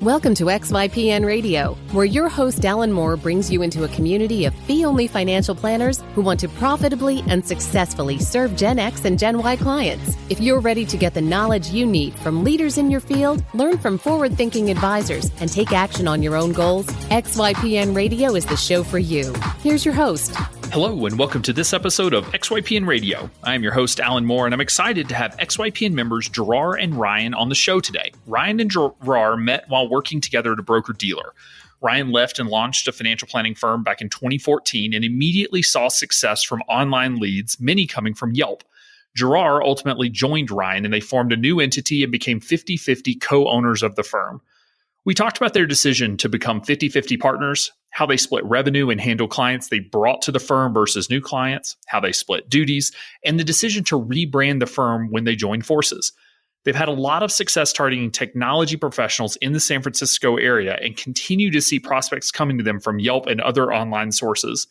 Welcome to XYPN Radio, where your host Alan Moore brings you into a community of fee-only financial planners who want to profitably and successfully serve Gen X and Gen Y clients. If you're ready to get the knowledge you need from leaders in your field, learn from forward-thinking advisors, and take action on your own goals, XYPN Radio is the show for you. Here's your host. Hello and welcome to this episode of XYPN Radio. I am your host, Alan Moore, and I'm excited to have XYPN members Jirayr and Ryan on the show today. Ryan and Jirayr met while working together at a broker-dealer. Ryan left and launched a financial planning firm back in 2014 and immediately saw success from online leads, many coming from Yelp. Jirayr ultimately joined Ryan and they formed a new entity and became 50-50 co-owners of the firm. We talked about their decision to become 50-50 partners, how they split revenue and handle clients they brought to the firm versus new clients, how they split duties, and the decision to rebrand the firm when they joined forces. They've had a lot of success targeting technology professionals in the San Francisco area and continue to see prospects coming to them from Yelp and other online sources.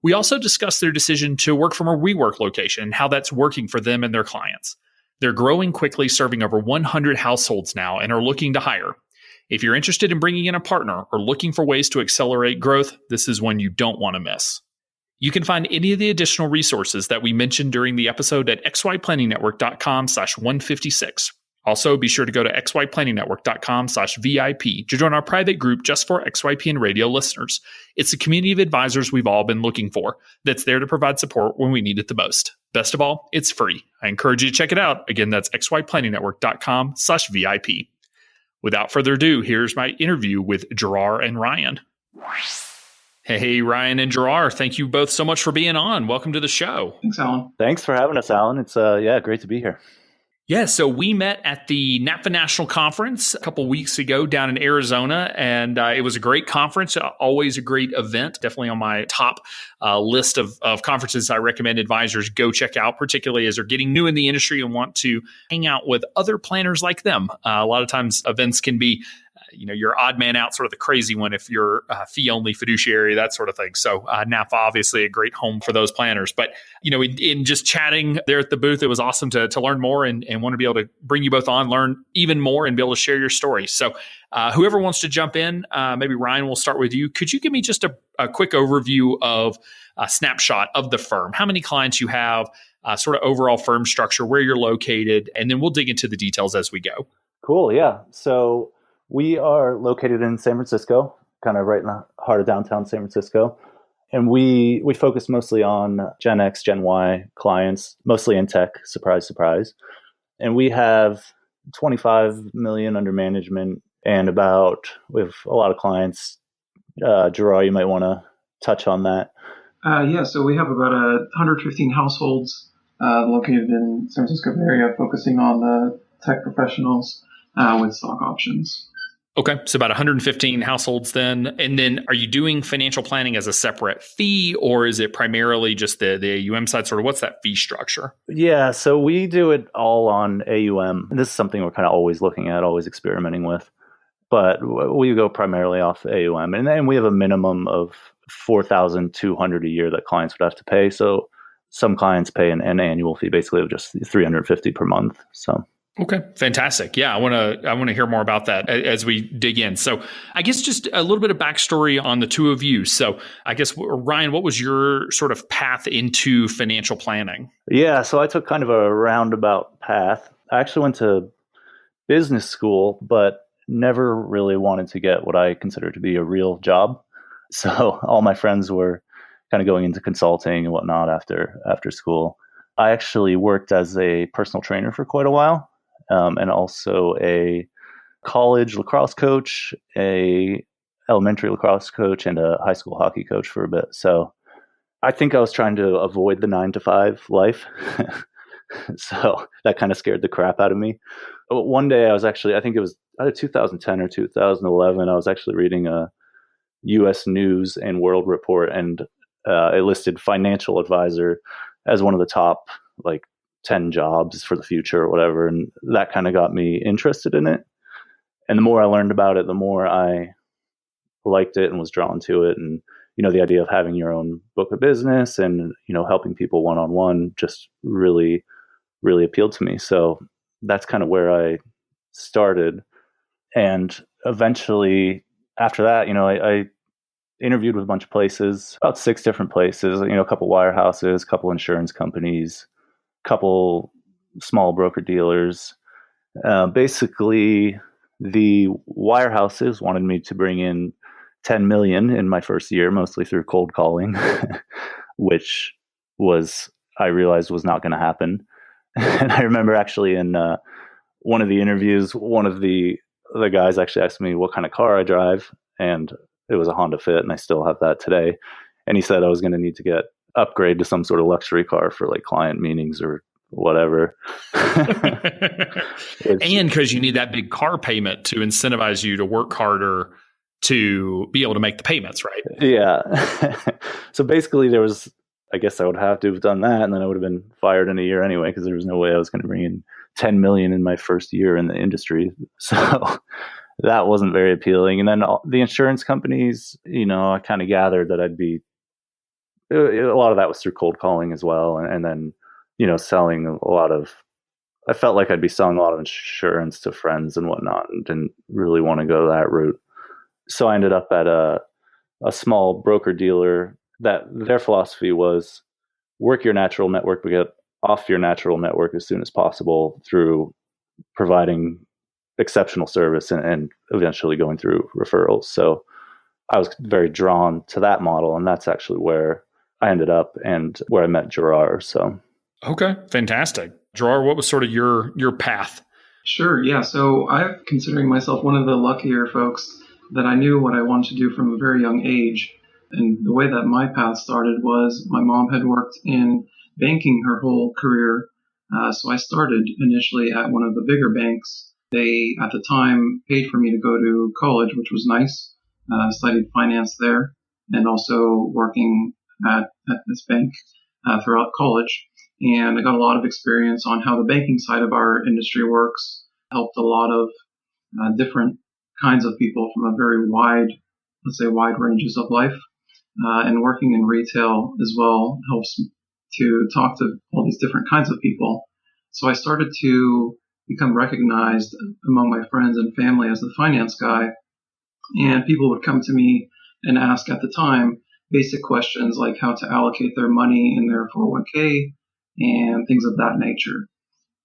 We also discussed their decision to work from a WeWork location and how that's working for them and their clients. They're growing quickly, serving over 100 households now, and are looking to hire. If you're interested in bringing in a partner or looking for ways to accelerate growth, this is one you don't want to miss. You can find any of the additional resources that we mentioned during the episode at xyplanningnetwork.com/156. Also, be sure to go to xyplanningnetwork.com/VIP to join our private group just for XYPN Radio listeners. It's a community of advisors we've all been looking for that's there to provide support when we need it the most. Best of all, it's free. I encourage you to check it out. Again, that's xyplanningnetwork.com/VIP. Without further ado, here's my interview with Jirayr and Ryan. Hey, Ryan and Jirayr, thank you both so much for being on. Welcome to the show. Thanks, Alan. Thanks for having us, Alan. It's great to be here. Yeah, so we met at the NAPFA National Conference a couple weeks ago down in Arizona, and it was a great conference, always a great event, definitely on my top list of conferences I recommend advisors go check out, particularly as they're getting new in the industry and want to hang out with other planners like them. A lot of times events can be your odd man out, sort of the crazy one if you're a fee-only fiduciary, that sort of thing. So NAPFA, obviously a great home for those planners. But, in just chatting there at the booth, it was awesome to learn more and want to be able to bring you both on, learn even more and be able to share your story. So whoever wants to jump in, maybe Ryan, we'll start with you. Could you give me just a quick overview of a snapshot of the firm, how many clients you have, sort of overall firm structure, where you're located, and then we'll dig into the details as we go. Cool. Yeah. So we are located in San Francisco, kind of right in the heart of downtown San Francisco. And we focus mostly on Gen X, Gen Y clients, mostly in tech, surprise, surprise. And we have 25 million under management and we have a lot of clients. Jirayr, you might want to touch on that. So we have about 115 households located in San Francisco area, focusing on the tech professionals with stock options. Okay, so about 115 households then. And then are you doing financial planning as a separate fee, or is it primarily just the AUM side? Sort of what's that fee structure? Yeah, so we do it all on AUM. And this is something we're kind of always looking at, always experimenting with. But we go primarily off AUM. And then we have a minimum of $4,200 a year that clients would have to pay. So some clients pay an annual fee, basically of just $350 per month. So. Okay, fantastic. Yeah, I want to hear more about that as we dig in. So I guess just a little bit of backstory on the two of you. So I guess, Ryan, what was your sort of path into financial planning? Yeah, so I took kind of a roundabout path. I actually went to business school, but never really wanted to get what I consider to be a real job. So all my friends were kind of going into consulting and whatnot after school. I actually worked as a personal trainer for quite a while. And also a college lacrosse coach, a elementary lacrosse coach, and a high school hockey coach for a bit. So I think I was trying to avoid the 9-to-5 life. So that kind of scared the crap out of me. But one day I think it was either 2010 or 2011, I was actually reading a U.S. News and World Report, and it listed financial advisor as one of the top 10 jobs for the future or whatever. And that kind of got me interested in it. And the more I learned about it, the more I liked it and was drawn to it. And, the idea of having your own book of business and, helping people one-on-one just really, really appealed to me. So that's kind of where I started. And eventually after that, I interviewed with a bunch of places, about 6 different places, a couple wirehouses, a couple insurance companies, a couple small broker dealers. Basically, the wirehouses wanted me to bring in 10 million in my first year, mostly through cold calling, which I realized was not going to happen. And I remember actually in one of the interviews, one of the guys actually asked me what kind of car I drive, and it was a Honda Fit, and I still have that today. And he said I was going to need to upgrade to some sort of luxury car for like client meetings or whatever. And because you need that big car payment to incentivize you to work harder to be able to make the payments, right? Yeah. So basically I guess I would have to have done that, and then I would have been fired in a year anyway, because there was no way I was going to bring in 10 million in my first year in the industry. So that wasn't very appealing. And then the insurance companies, I kind of gathered that a lot of that was through cold calling as well. And then, selling I felt like I'd be selling a lot of insurance to friends and whatnot, and didn't really want to go that route. So I ended up at a small broker dealer that their philosophy was work your natural network, but get off your natural network as soon as possible through providing exceptional service and eventually going through referrals. So I was very drawn to that model, and that's actually where I ended up and where I met Jirayr. So, okay, fantastic. Jirayr, what was sort of your path? Sure, yeah. So I'm considering myself one of the luckier folks that I knew what I wanted to do from a very young age. And the way that my path started was my mom had worked in banking her whole career. So I started initially at one of the bigger banks. They, at the time, paid for me to go to college, which was nice. Studied finance there, and also working at this bank throughout college. And I got a lot of experience on how the banking side of our industry works. Helped a lot of different kinds of people from a very wide ranges of life. And working in retail as well helps to talk to all these different kinds of people. So I started to become recognized among my friends and family as the finance guy. And people would come to me and ask at the time basic questions like how to allocate their money in their 401k and things of that nature.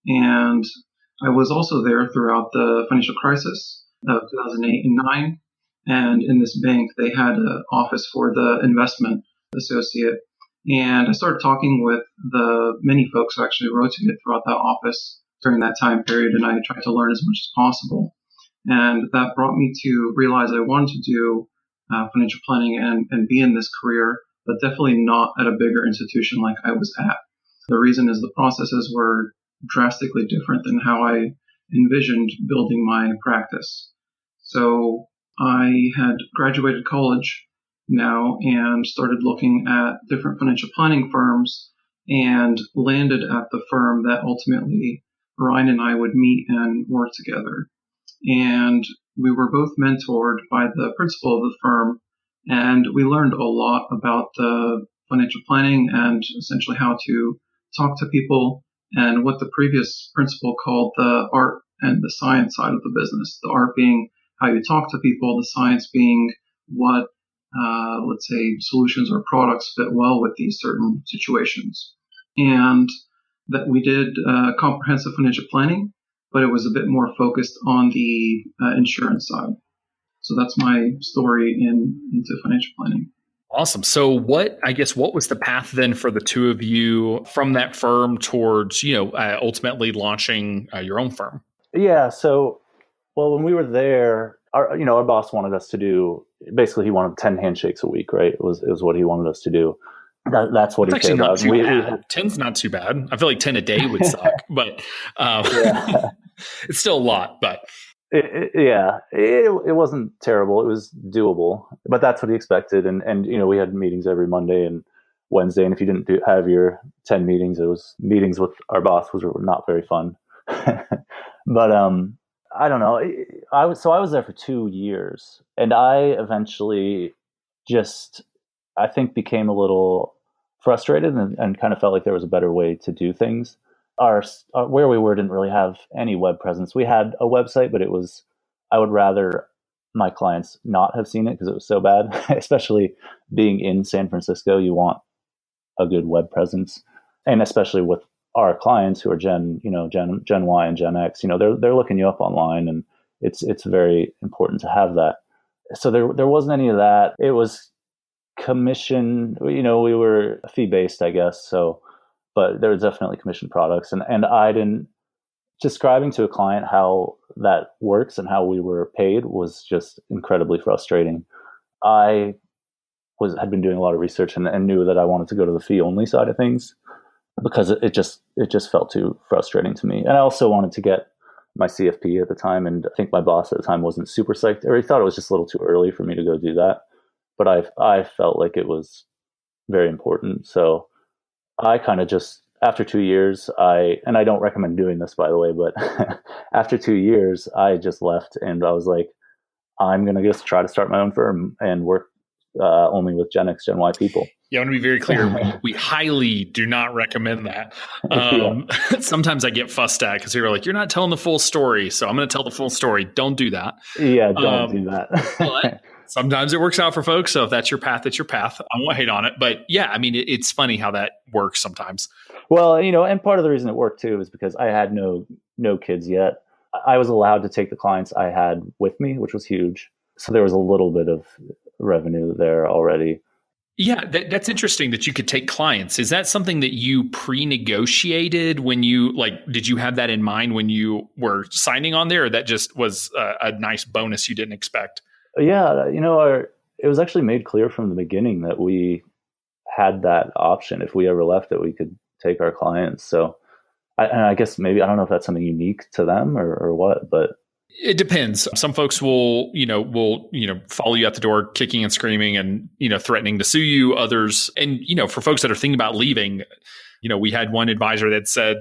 And I was also there throughout the financial crisis of 2008 and 9. And in this bank, they had an office for the investment associate. And I started talking with the many folks who actually rotated throughout that office during that time period. And I tried to learn as much as possible. And that brought me to realize I wanted to do financial planning and be in this career, but definitely not at a bigger institution like I was at. The reason is the processes were drastically different than how I envisioned building my practice. So I had graduated college now and started looking at different financial planning firms and landed at the firm that ultimately Ryan and I would meet and work together. And we were both mentored by the principal of the firm, and we learned a lot about the financial planning and essentially how to talk to people and what the previous principal called the art and the science side of the business. The art being how you talk to people, the science being what, let's say, solutions or products fit well with these certain situations. And that we did comprehensive financial planning, but it was a bit more focused on the insurance side. So that's my story into financial planning. Awesome. So what was the path then for the two of you from that firm towards, ultimately launching your own firm? Yeah. So, when we were there, our boss wanted us to do, basically he wanted 10 handshakes a week, right? It was what he wanted us to do. That's what he cared about. Actually not too bad. 10's not too bad. I feel like 10 a day would suck, but it's still a lot, but. It wasn't terrible. It was doable, but that's what he expected. And we had meetings every Monday and Wednesday. And if you didn't have your 10 meetings, it was meetings with our boss were not very fun. But I don't know. I was there for 2 years, and I eventually I think became a little frustrated and kind of felt like there was a better way to do things. Our where we were didn't really have any web presence. We had a website, but I would rather my clients not have seen it because it was so bad. Especially being in San Francisco, you want a good web presence, and especially with our clients who are Gen Y and Gen X, they're looking you up online, and it's very important to have that. So there wasn't any of that. It was commission. We were fee based, I guess. So, but there was definitely commission products, and I didn't. Describing to a client how that works and how we were paid was just incredibly frustrating. I had been doing a lot of research and knew that I wanted to go to the fee only side of things because it just felt too frustrating to me. And I also wanted to get my CFP at the time, and I think my boss at the time wasn't super psyched, or he thought it was just a little too early for me to go do that. But I felt like it was very important. So I kind of just, after 2 years, and I don't recommend doing this, by the way, but after 2 years, I just left, and I was like, I'm going to just try to start my own firm and work only with Gen X, Gen Y people. Yeah, I want to be very clear. We highly do not recommend that. Sometimes I get fussed at because you're like, you're not telling the full story. So I'm going to tell the full story. Don't do that. Yeah, don't do that. But sometimes it works out for folks. So if that's your path, it's your path. I won't hate on it. But yeah, I mean, it's funny how that works sometimes. Well, and part of the reason it worked too is because I had no kids yet. I was allowed to take the clients I had with me, which was huge. So there was a little bit of revenue there already. Yeah, that's interesting that you could take clients. Is that something that you pre-negotiated when you, did you have that in mind when you were signing on there, or that just was a nice bonus you didn't expect? Yeah, it was actually made clear from the beginning that we had that option. If we ever left, that we could take our clients. So I guess maybe, I don't know if that's something unique to them or what, but it depends. Some folks will follow you out the door kicking and screaming and, threatening to sue you. Others, and, for folks that are thinking about leaving, we had one advisor that said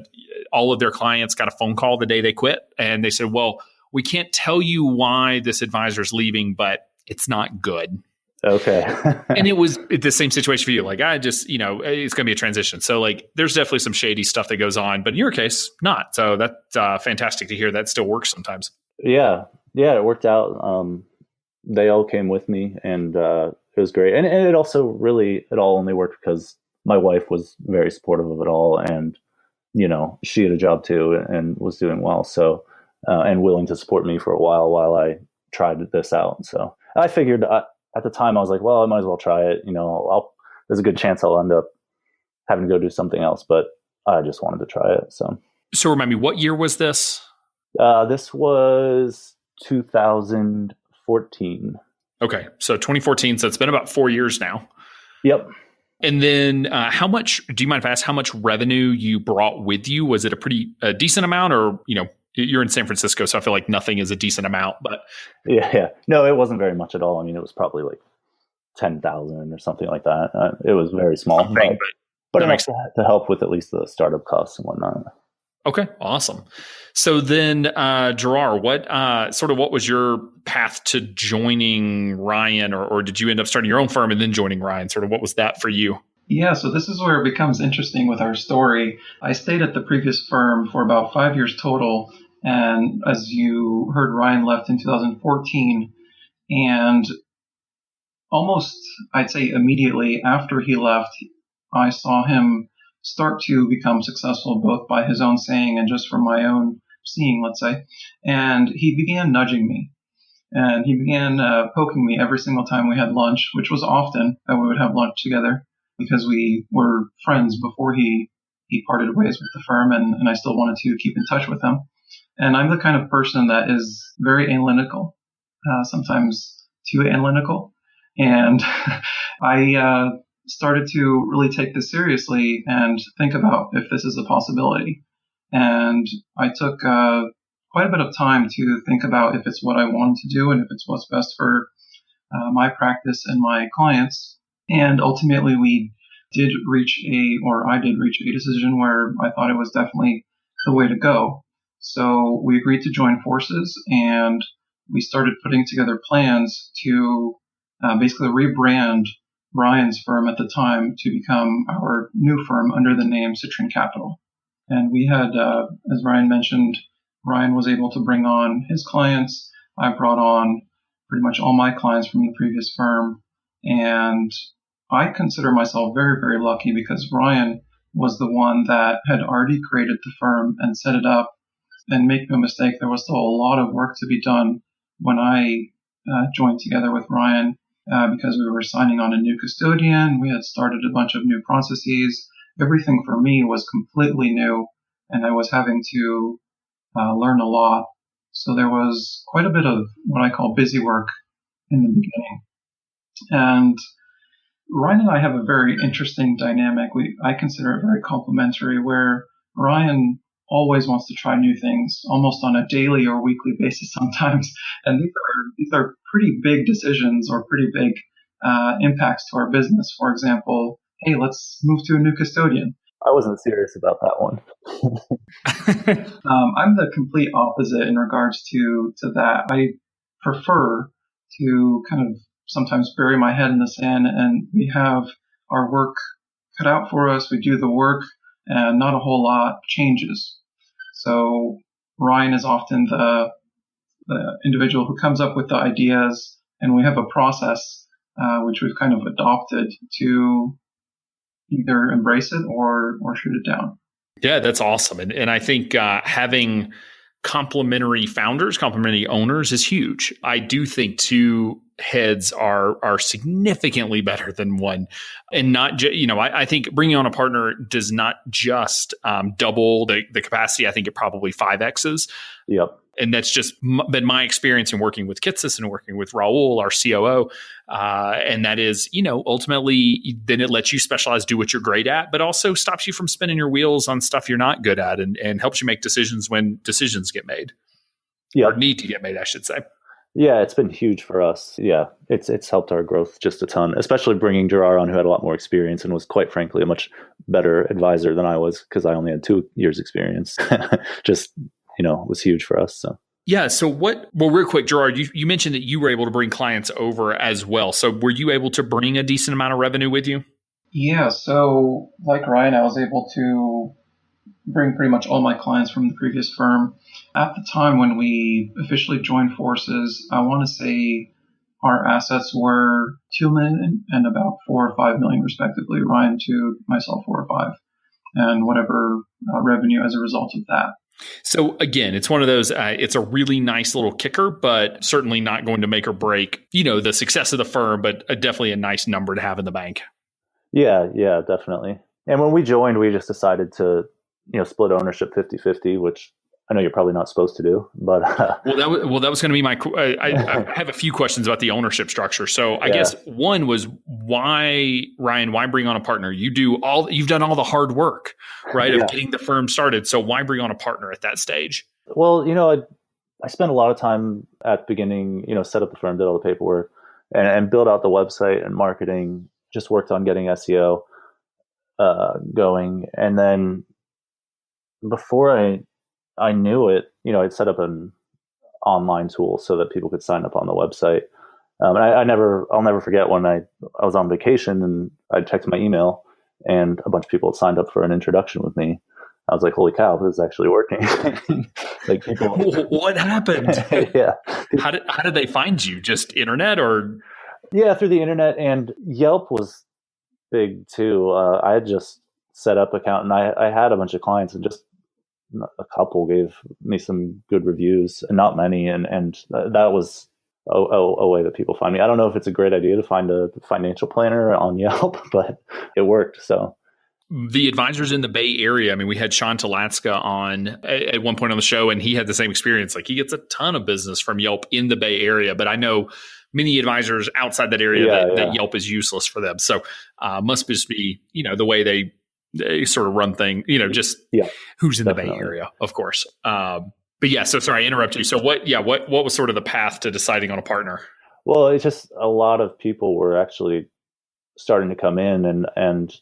all of their clients got a phone call the day they quit. And they said, well, we can't tell you why this advisor's leaving, but it's not good. Okay. And it was the same situation for you. I just, it's going to be a transition. So there's definitely some shady stuff that goes on, but in your case, not. So that's fantastic to hear that still works sometimes. Yeah, it worked out. They all came with me, and it was great. And it also it all only worked because my wife was very supportive of it all, and she had a job too and was doing well. So and willing to support me for a while I tried this out. So I figured at the time I was like, well, I might as well try it. There's a good chance I'll end up having to go do something else, but I just wanted to try it. So remind me, what year was this? This was 2014. Okay. So 2014. So it's been about 4 years now. Yep. And then how much, do you mind if I ask how much revenue you brought with you? Was it a decent amount, or, you're in San Francisco, so I feel like nothing is a decent amount, but. Yeah. No, it wasn't very much at all. I mean, it was probably like 10,000 or something like that. It was very small, but enough to help with at least the startup costs and whatnot. Okay, awesome. So then, Jirayr, what was your path to joining Ryan, or did you end up starting your own firm and then joining Ryan? Sort of what was that for you? Yeah, so this is where it becomes interesting with our story. I stayed at the previous firm for about 5 years total, and as you heard, Ryan left in 2014, and almost, I'd say immediately after he left, I saw him start to become successful both by his own saying and just from my own seeing, let's say. And he began nudging me. And he began poking me every single time we had lunch, which was often that we would have lunch together because we were friends before he parted ways with the firm, and I still wanted to keep in touch with him. And I'm the kind of person that is very analytical, sometimes too analytical. And I started to really take this seriously and think about if this is a possibility. And I took quite a bit of time to think about if it's what I wanted to do and if it's what's best for my practice and my clients. And ultimately, I did reach a decision where I thought it was definitely the way to go. So we agreed to join forces, and we started putting together plans to basically rebrand Ryan's firm at the time to become our new firm under the name Citrine Capital. And we had, as Ryan mentioned, Ryan was able to bring on his clients. I brought on pretty much all my clients from the previous firm. And I consider myself very, very lucky because Ryan was the one that had already created the firm and set it up. And make no mistake, there was still a lot of work to be done when I joined together with Ryan because we were signing on a new custodian. We had started a bunch of new processes. Everything for me was completely new, and I was having to learn a lot. So there was quite a bit of what I call busy work in the beginning. And Ryan and I have a very interesting dynamic. I consider it very complementary, where Ryan always wants to try new things, almost on a daily or weekly basis sometimes. And these are pretty big decisions or pretty big impacts to our business. For example, hey, let's move to a new custodian. I wasn't serious about that one. I'm the complete opposite in regards to that. I prefer to kind of sometimes bury my head in the sand, and we have our work cut out for us. We do the work, and not a whole lot changes. So Ryan is often the individual who comes up with the ideas, and we have a process which we've kind of adopted to either embrace it or shoot it down. Yeah, that's awesome. And I think having complementary founders, complementary owners is huge. I do think two heads are significantly better than one. And not I think bringing on a partner does not just double the capacity. I think it probably 5Xs. Yep. And that's just been my experience in working with Kitsis and working with Raul, our COO. And that is, ultimately, then it lets you specialize, do what you're great at, but also stops you from spinning your wheels on stuff you're not good at and helps you make decisions when decisions get made. Yeah. Or need to get made, I should say. Yeah, it's been huge for us. Yeah, it's helped our growth just a ton, especially bringing Jirayr on, who had a lot more experience and was, quite frankly, a much better advisor than I was because I only had 2 years experience. Just was huge for us. So yeah. So real quick, Jirayr, you mentioned that you were able to bring clients over as well. So were you able to bring a decent amount of revenue with you? Yeah. So like Ryan, I was able to bring pretty much all my clients from the previous firm. At the time when we officially joined forces, I want to say our assets were 2 million and about 4 or 5 million respectively. Ryan 2, myself 4 or 5, and whatever revenue as a result of that. So again, it's one of those, it's a really nice little kicker, but certainly not going to make or break, the success of the firm, but definitely a nice number to have in the bank. Yeah, definitely. And when we joined, we just decided to, split ownership 50-50, which I know you're probably not supposed to do, but that was going to be my. I have a few questions about the ownership structure. So I guess one was why, Ryan? Why bring on a partner? You've done all the hard work, right, of getting the firm started. So why bring on a partner at that stage? Well, I spent a lot of time at the beginning. Set up the firm, did all the paperwork, and built out the website and marketing. Just worked on getting SEO going, and then before I knew it, I'd set up an online tool so that people could sign up on the website. And I'll never forget when I was on vacation and I checked my email and a bunch of people had signed up for an introduction with me. I was like, holy cow, this is actually working. Like people. What happened? Yeah. How did they find you? Just internet or? Yeah, through the internet, and Yelp was big too. I had just set up an account and I had a bunch of clients and just a couple gave me some good reviews, and not many, and that was a way that people find me. I don't know if it's a great idea to find a financial planner on Yelp, but it worked. So the advisors in the Bay Area, I mean, we had Sean Talatska on at one point on the show, and he had the same experience. Like, he gets a ton of business from Yelp in the Bay Area, but I know many advisors outside that area that Yelp is useless for them. So must just be, the way they sort of run thing, just who's in definitely. The Bay Area, of course. But yeah, so sorry, I interrupted you. So what was sort of the path to deciding on a partner? Well, it's just a lot of people were actually starting to come in and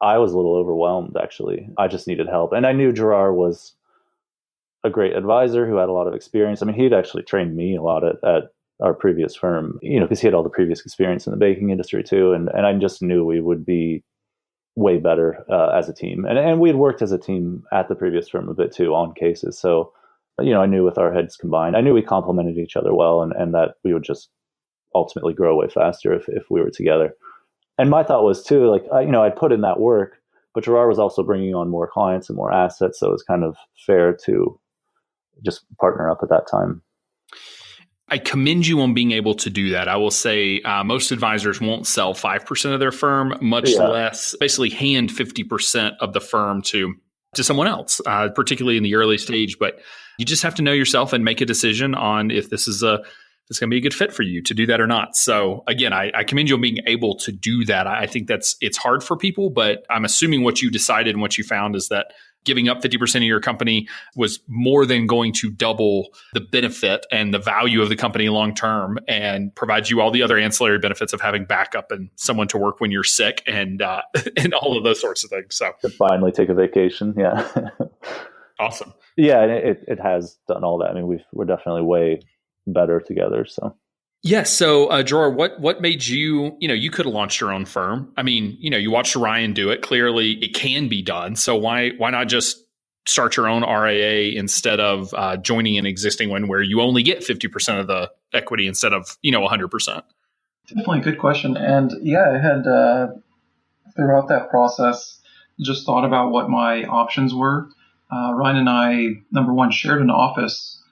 I was a little overwhelmed, actually. I just needed help. And I knew Jirayr was a great advisor who had a lot of experience. I mean, he'd actually trained me a lot at our previous firm, because he had all the previous experience in the baking industry too. And I just knew we would be way better as a team. And we had worked as a team at the previous firm a bit too on cases. So I knew with our heads combined, I knew we complemented each other well, and that we would just ultimately grow way faster if we were together. And my thought was too, like, I'd put in that work, but Jirayr was also bringing on more clients and more assets. So it was kind of fair to just partner up at that time. I commend you on being able to do that. I will say most advisors won't sell 5% of their firm, much less basically hand 50% of the firm to someone else, particularly in the early stage. But you just have to know yourself and make a decision on if this is going to be a good fit for you to do that or not. So again, I commend you on being able to do that. I think it's hard for people, but I'm assuming what you decided and what you found is that giving up 50% of your company was more than going to double the benefit and the value of the company long term, and provide you all the other ancillary benefits of having backup and someone to work when you're sick and all of those sorts of things. So to finally take a vacation. Yeah. Awesome. Yeah. And it has done all that. I mean, we're definitely way better together. So. Yeah. So, Jirayr, what made you, you could have launched your own firm. I mean, you watched Ryan do it. Clearly it can be done. So why not just start your own RIA instead of joining an existing one where you only get 50% of the equity instead of, 100%? Definitely a good question. And yeah, I had, throughout that process, just thought about what my options were. Ryan and I, number one, shared an office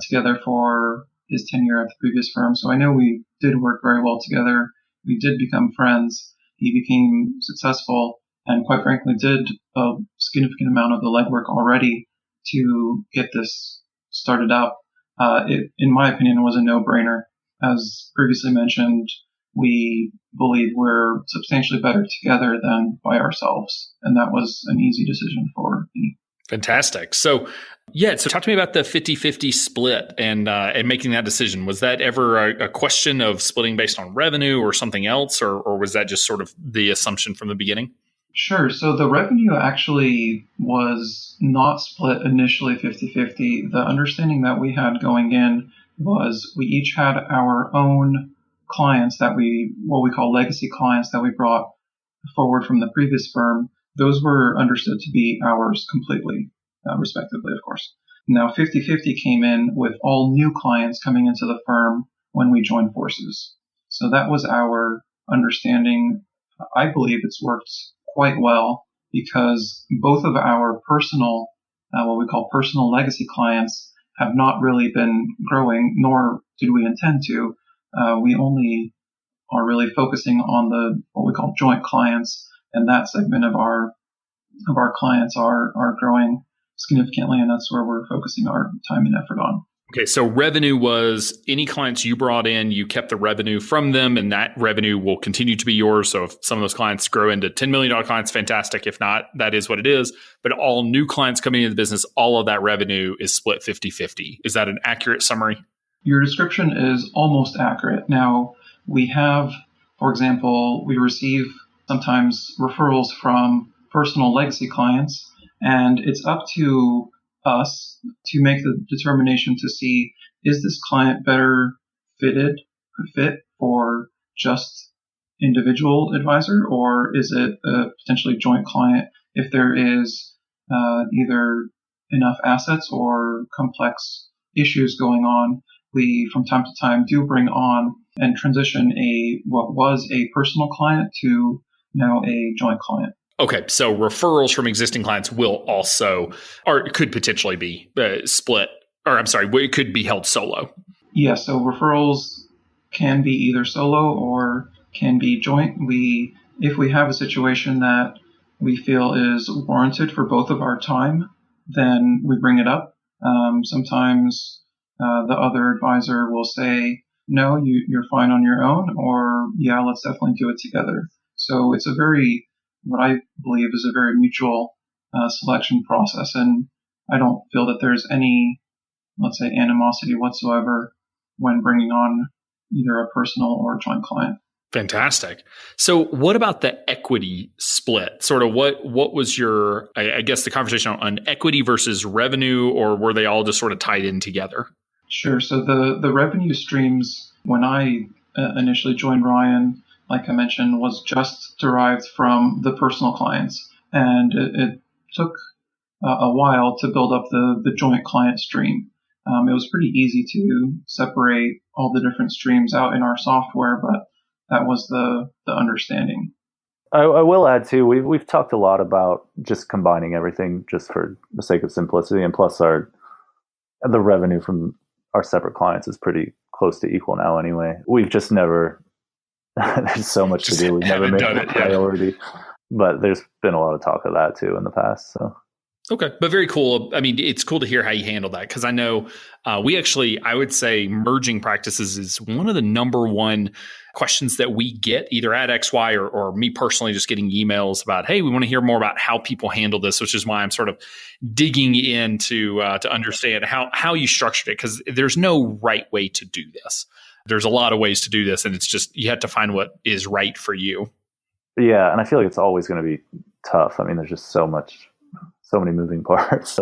together for his tenure at the previous firm. So I know we did work very well together. We did become friends. He became successful and quite frankly did a significant amount of the legwork already to get this started up. It, in my opinion, was a no-brainer. As previously mentioned, we believe we're substantially better together than by ourselves. And that was an easy decision for me. Fantastic. So talk to me about the 50-50 split and making that decision. Was that ever a question of splitting based on revenue or something else, or was that just sort of the assumption from the beginning? Sure. So the revenue actually was not split initially 50-50. The understanding that we had going in was we each had our own clients what we call legacy clients that we brought forward from the previous firm. Those were understood to be ours completely, respectively, of course. Now, 50-50 came in with all new clients coming into the firm when we joined forces. So that was our understanding. I believe it's worked quite well because both of our personal, what we call personal legacy clients, have not really been growing, nor did we intend to. We only are really focusing on what we call joint clients, and that segment of our clients are growing significantly, and that's where we're focusing our time and effort on. Okay, so revenue was any clients you brought in, you kept the revenue from them, and that revenue will continue to be yours. So if some of those clients grow into $10 million clients, fantastic. If not, that is what it is. But all new clients coming into the business, all of that revenue is split 50-50. Is that an accurate summary? Your description is almost accurate. Now, we have, for example, we receive sometimes referrals from personal legacy clients, and it's up to us to make the determination to see, is this client better fit for just individual advisor, or is it a potentially joint client if there is either enough assets or complex issues going on. We, from time to time, do bring on and transition what was a personal client to now a joint client. Okay, so referrals from existing clients will also, or could potentially be split, or I'm sorry, it could be held solo. Yeah, so referrals can be either solo or can be joint. If we have a situation that we feel is warranted for both of our time, then we bring it up. Sometimes the other advisor will say, no, you're fine on your own, or yeah, let's definitely do it together. So it's what I believe is a very mutual selection process, and I don't feel that there's any, let's say, animosity whatsoever when bringing on either a personal or joint client. Fantastic. So what about the equity split? Sort of what was your, I guess, the conversation on equity versus revenue, or were they all just sort of tied in together? Sure. So the revenue streams, when I initially joined Ryan, like I mentioned, was just derived from the personal clients. And it took a while to build up the joint client stream. It was pretty easy to separate all the different streams out in our software, but that was the understanding. I will add too, we've talked a lot about just combining everything just for the sake of simplicity, and plus the revenue from our separate clients is pretty close to equal now anyway. We've just never there's so much to do. We've never made it a priority. Yeah. But there's been a lot of talk of that too in the past. So okay, but very cool. I mean, it's cool to hear how you handle that, because I know we actually, I would say merging practices is one of the number one questions that we get either at XY or me personally just getting emails about, hey, we want to hear more about how people handle this, which is why I'm sort of digging in to understand how you structured it, because there's no right way to do this. There's a lot of ways to do this, and it's just you have to find what is right for you. Yeah, and I feel like it's always going to be tough. I mean, there's just so many moving parts.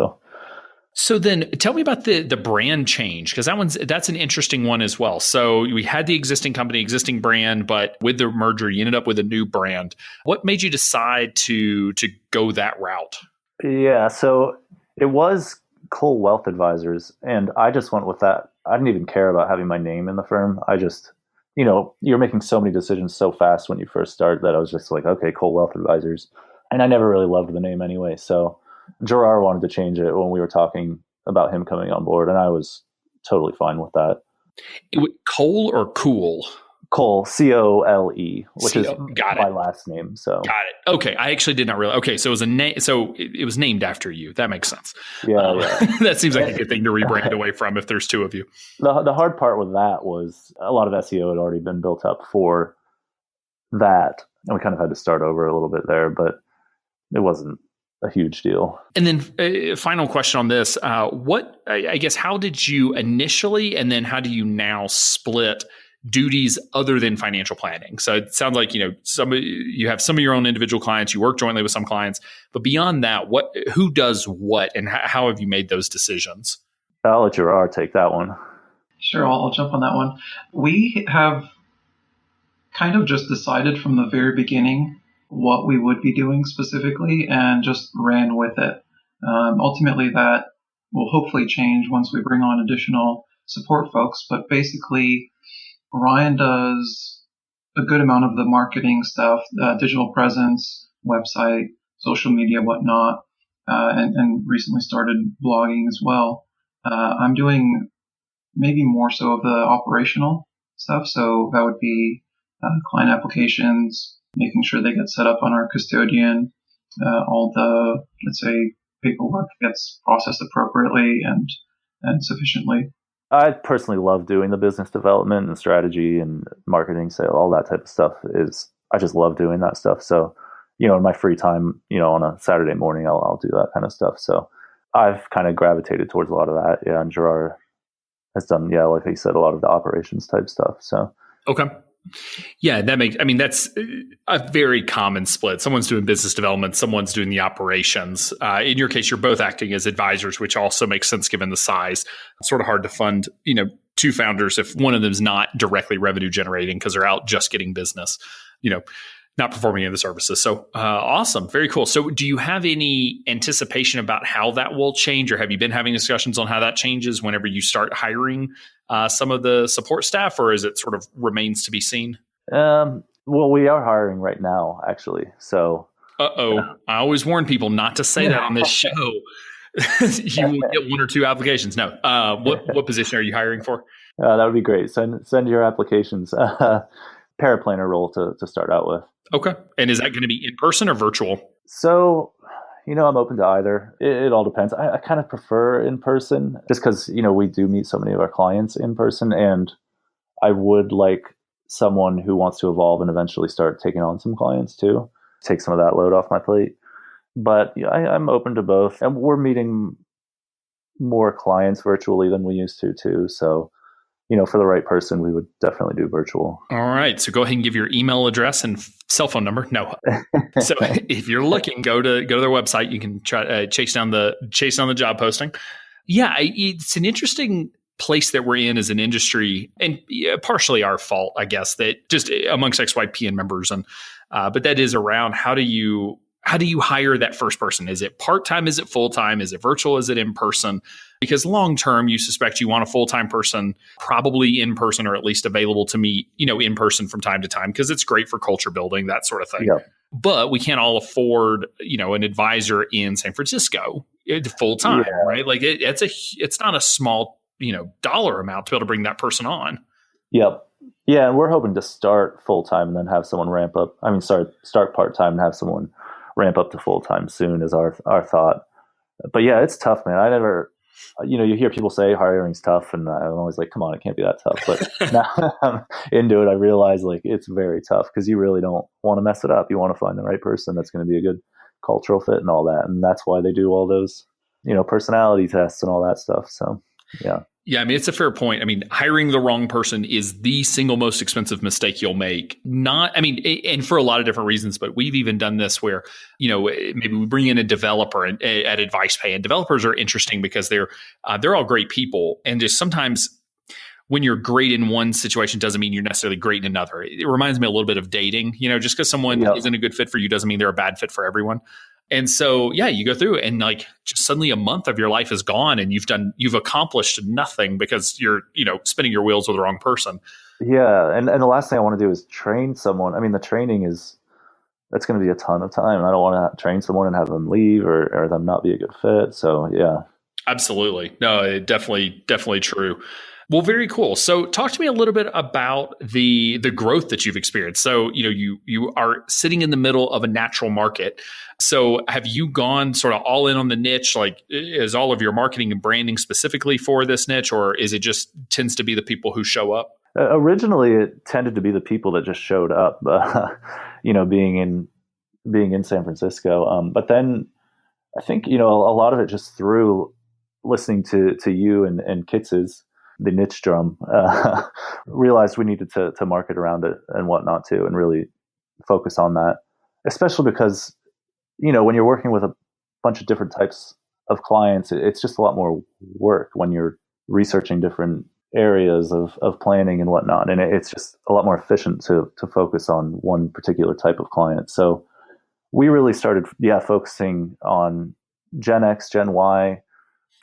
So then tell me about the brand change, because that's an interesting one as well. So we had the existing company, existing brand, but with the merger, you ended up with a new brand. What made you decide to go that route? Yeah, so it was Cole Wealth Advisors, and I just went with that. I didn't even care about having my name in the firm. I just, you're making so many decisions so fast when you first start that I was just like, okay, Cole Wealth Advisors. And I never really loved the name anyway. So Jirayr wanted to change it when we were talking about him coming on board, and I was totally fine with that. Cole or Cool? Cole, Cole, which is my last name. So got it. Okay, I actually did not realize. Okay, so it was a name. So it was named after you. That makes sense. Yeah. That seems like a good thing to rebrand away from if there's two of you. The hard part with that was a lot of SEO had already been built up for that, and we kind of had to start over a little bit there, but it wasn't a huge deal. And then final question on this. How did you initially, and then how do you now split duties other than financial planning? So it sounds like, you have some of your own individual clients, you work jointly with some clients, but beyond that, who does what, and how have you made those decisions? I'll let Jirayr take that one. Sure, I'll jump on that one. We have kind of just decided from the very beginning what we would be doing specifically and just ran with it. Ultimately, that will hopefully change once we bring on additional support folks, but basically Ryan does a good amount of the marketing stuff, digital presence, website, social media, whatnot, and recently started blogging as well. I'm doing maybe more so of the operational stuff, so that would be client applications, making sure they get set up on our custodian, all the, let's say, paperwork gets processed appropriately and sufficiently. I personally love doing the business development and strategy and marketing, sale, all that type of stuff. I just love doing that stuff. So, in my free time, on a Saturday morning, I'll do that kind of stuff. So I've kind of gravitated towards a lot of that. Yeah. And Jirayr has done, like you said, a lot of the operations type stuff. So. Okay. Yeah, that's a very common split. Someone's doing business development, someone's doing the operations. In your case, you're both acting as advisors, which also makes sense given the size. It's sort of hard to fund, two founders if one of them is not directly revenue generating because they're out just getting business, not performing any of the services. So awesome. Very cool. So do you have any anticipation about how that will change, or have you been having discussions on how that changes whenever you start hiring some of the support staff, or is it sort of remains to be seen? Well, we are hiring right now, actually. So, I always warn people not to say that on this show. You will get one or two applications. No. What position are you hiring for? That would be great. Send your applications. Paraplanner role to start out with. Okay. And is that going to be in person or virtual? So, I'm open to either. It all depends. I kind of prefer in person just because, we do meet so many of our clients in person, and I would like someone who wants to evolve and eventually start taking on some clients too, take some of that load off my plate. But I'm open to both, and we're meeting more clients virtually than we used to too. So, for the right person, we would definitely do virtual. All right. So go ahead and give your email address and cell phone number. No. So if you're looking, go to their website. You can try chase down the job posting. Yeah, it's an interesting place that we're in as an industry, and partially our fault, I guess, that just amongst XYPN members, and but that is around how do you hire that first person? Is it part-time? Is it full-time? Is it virtual? Is it in person? because long term, you suspect you want a full-time person, probably in person or at least available to meet, in person from time to time, because it's great for culture building, that sort of thing. Yeah. But we can't all afford, an advisor in San Francisco full time, right? Like it's not a small, dollar amount to be able to bring that person on. Yep. Yeah, and we're hoping to start full time and then have someone ramp up. I mean, start part time and have someone ramp up to full time soon is our thought. But yeah, it's tough, man. I never, you hear people say hiring's tough, and I'm always like, come on, it can't be that tough. But now I'm into it, I realize like it's very tough because you really don't want to mess it up. You want to find the right person that's going to be a good cultural fit and all that, and that's why they do all those, personality tests and all that stuff. So yeah. Yeah, I mean, it's a fair point. I mean, hiring the wrong person is the single most expensive mistake you'll make. And for a lot of different reasons, but we've even done this where, maybe we bring in a developer at AdvicePay, and developers are interesting because they're all great people. And just sometimes when you're great in one situation doesn't mean you're necessarily great in another. It reminds me a little bit of dating, just because someone isn't a good fit for you doesn't mean they're a bad fit for everyone. And so, yeah, you go through and like just suddenly a month of your life is gone and you've accomplished nothing because you're, spinning your wheels with the wrong person. Yeah. And the last thing I want to do is train someone. I mean, the training that's going to be a ton of time. I don't want to train someone and have them leave or them not be a good fit. So, yeah. Absolutely. No, definitely true. Well, very cool. So talk to me a little bit about the growth that you've experienced. So, you are sitting in the middle of a natural market. So have you gone sort of all in on the niche? Like, is all of your marketing and branding specifically for this niche, or is it just tends to be the people who show up? Originally, it tended to be the people that just showed up, being in San Francisco. But then I think, a lot of it just through listening to you and Kitz's, the niche drum, realized we needed to market around it and whatnot too, and really focus on that, especially because, when you're working with a bunch of different types of clients, it's just a lot more work when you're researching different areas of planning and whatnot. And it's just a lot more efficient to focus on one particular type of client. So we really started, focusing on Gen X, Gen Y,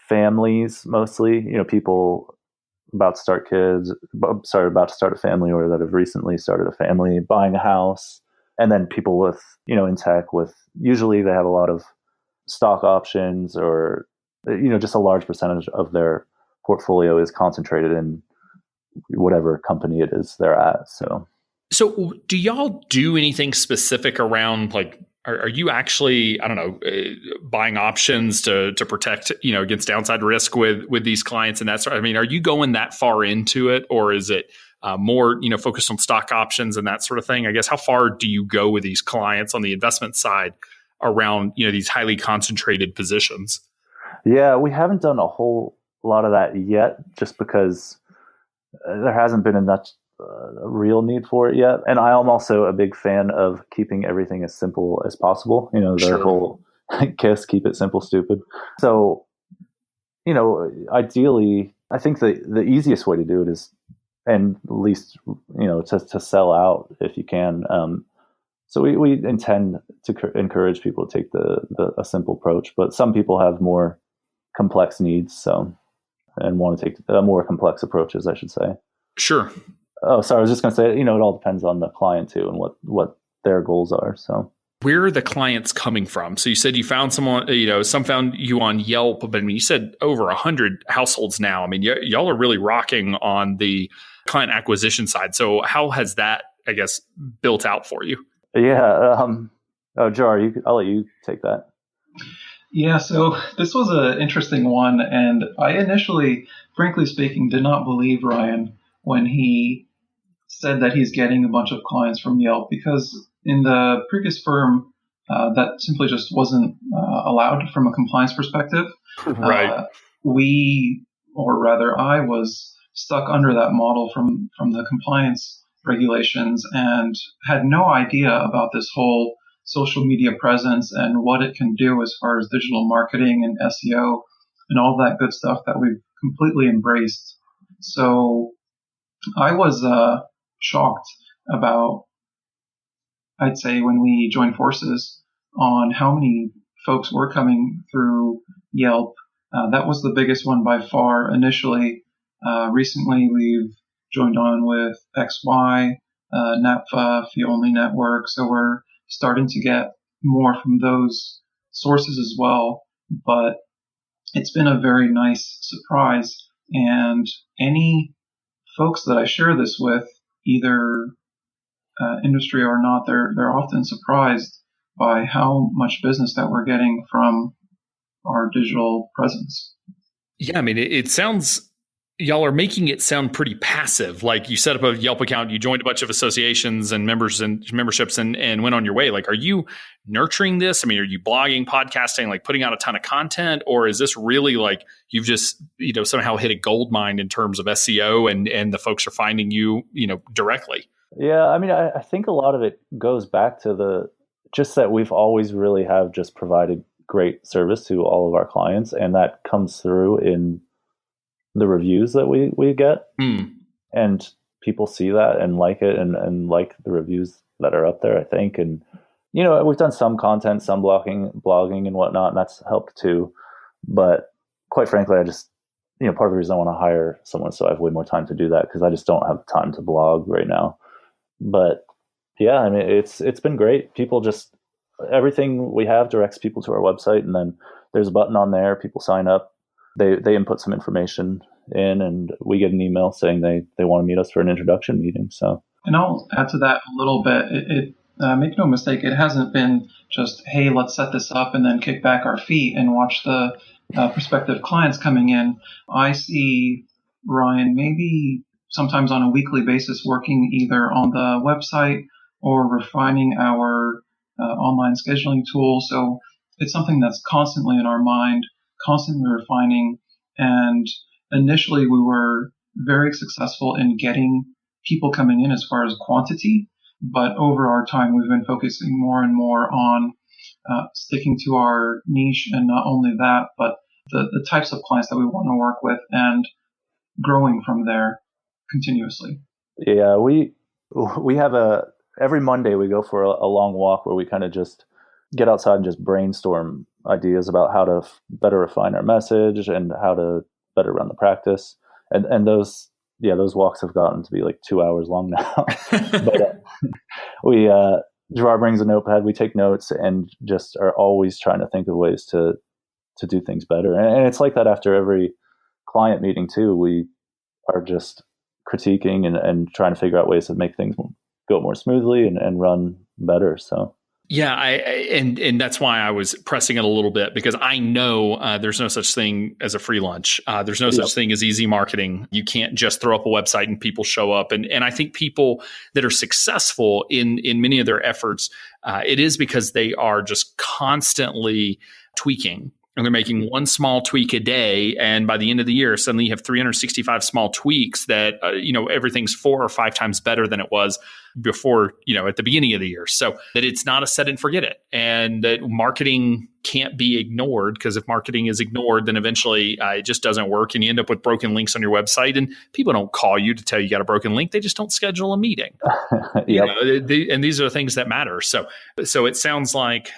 families mostly, people about to start a family or that have recently started a family, buying a house, and then people with, in tech with, usually they have a lot of stock options or, just a large percentage of their portfolio is concentrated in whatever company it is they're at. So do y'all do anything specific around like, are you actually, I don't know, buying options to protect, against downside risk with these clients and that sort? I mean, are you going that far into it, or is it more, focused on stock options and that sort of thing? I guess how far do you go with these clients on the investment side around, these highly concentrated positions? Yeah, we haven't done a whole lot of that yet, just because there hasn't been enough real need for it yet. And I am also a big fan of keeping everything as simple as possible. Their whole KISS, keep it simple, stupid. So, ideally, I think the easiest way to do it is, and least, to sell out if you can. So we intend to encourage people to take a simple approach, but some people have more complex needs, and want to take more complex approaches, I should say. Sure. Oh, sorry. I was just going to say, it all depends on the client too and what their goals are. So where are the clients coming from? So you said you found someone, some found you on Yelp, but I mean, you said over 100 households now. I mean, y'all are really rocking on the client acquisition side. So how has that, I guess, built out for you? Yeah. Jar, I'll let you take that. Yeah, so this was an interesting one. And I initially, frankly speaking, did not believe Ryan when he said that he's getting a bunch of clients from Yelp, because in the previous firm, that simply just wasn't allowed from a compliance perspective. Right. I was stuck under that model from the compliance regulations and had no idea about this whole social media presence and what it can do as far as digital marketing and SEO and all that good stuff that we've completely embraced. So I was shocked about, I'd say, when we joined forces, on how many folks were coming through Yelp That was the biggest one by far initially. Recently, we've joined on with XY, NAPFA, Fee Only Network. So we're starting to get more from those sources as well. But it's been a very nice surprise. And any folks that I share this with, either industry or not, they're often surprised by how much business that we're getting from our digital presence. Yeah, I mean, it sounds, y'all are making it sound pretty passive. Like you set up a Yelp account, you joined a bunch of associations and members and memberships and went on your way. Like, are you nurturing this? I mean, are you blogging, podcasting, like putting out a ton of content? Or is this really like you've just, somehow hit a gold mine in terms of SEO and the folks are finding you, directly? Yeah, I mean, I think a lot of it goes back to just that we've always really have just provided great service to all of our clients, and that comes through in the reviews that we get. And people see that and like it and like the reviews that are up there, I think. And we've done some content, some blogging and whatnot, and that's helped too. But quite frankly, I just part of the reason I want to hire someone so I have way more time to do that, because I just don't have time to blog right now. But yeah, I mean, it's been great. People just, everything we have directs people to our website, and then there's a button on there. People sign up, they input some information in, and we get an email saying they want to meet us for an introduction meeting. So, and I'll add to that a little bit. Make no mistake, it hasn't been just, hey, let's set this up and then kick back our feet and watch the prospective clients coming in. I see Ryan maybe sometimes on a weekly basis working either on the website or refining our online scheduling tool. So it's something that's constantly in our mind, constantly refining. And initially we were very successful in getting people coming in as far as quantity. But over our time, we've been focusing more and more on sticking to our niche, and not only that, but the types of clients that we want to work with and growing from there continuously. Yeah, we have every Monday we go for a long walk where we kind of just get outside and just brainstorm ideas about how to better refine our message and how to better run the practice. And those walks have gotten to be like 2 hours long now. But Jirayr brings a notepad, we take notes, and just are always trying to think of ways to do things better. And it's like that after every client meeting too. We are just critiquing and trying to figure out ways to make things go more smoothly and run better. So. Yeah, and that's why I was pressing it a little bit, because I know there's no such thing as a free lunch. There's no such thing as easy marketing. You can't just throw up a website and people show up. And I think people that are successful in many of their efforts, it is because they are just constantly tweaking. And they're making one small tweak a day. And by the end of the year, suddenly you have 365 small tweaks that, everything's 4 or 5 times better than it was before, at the beginning of the year. So that it's not a set and forget it. And that marketing can't be ignored, because if marketing is ignored, then eventually it just doesn't work. And you end up with broken links on your website, and people don't call you to tell you got a broken link. They just don't schedule a meeting. And these are the things that matter. So it sounds like,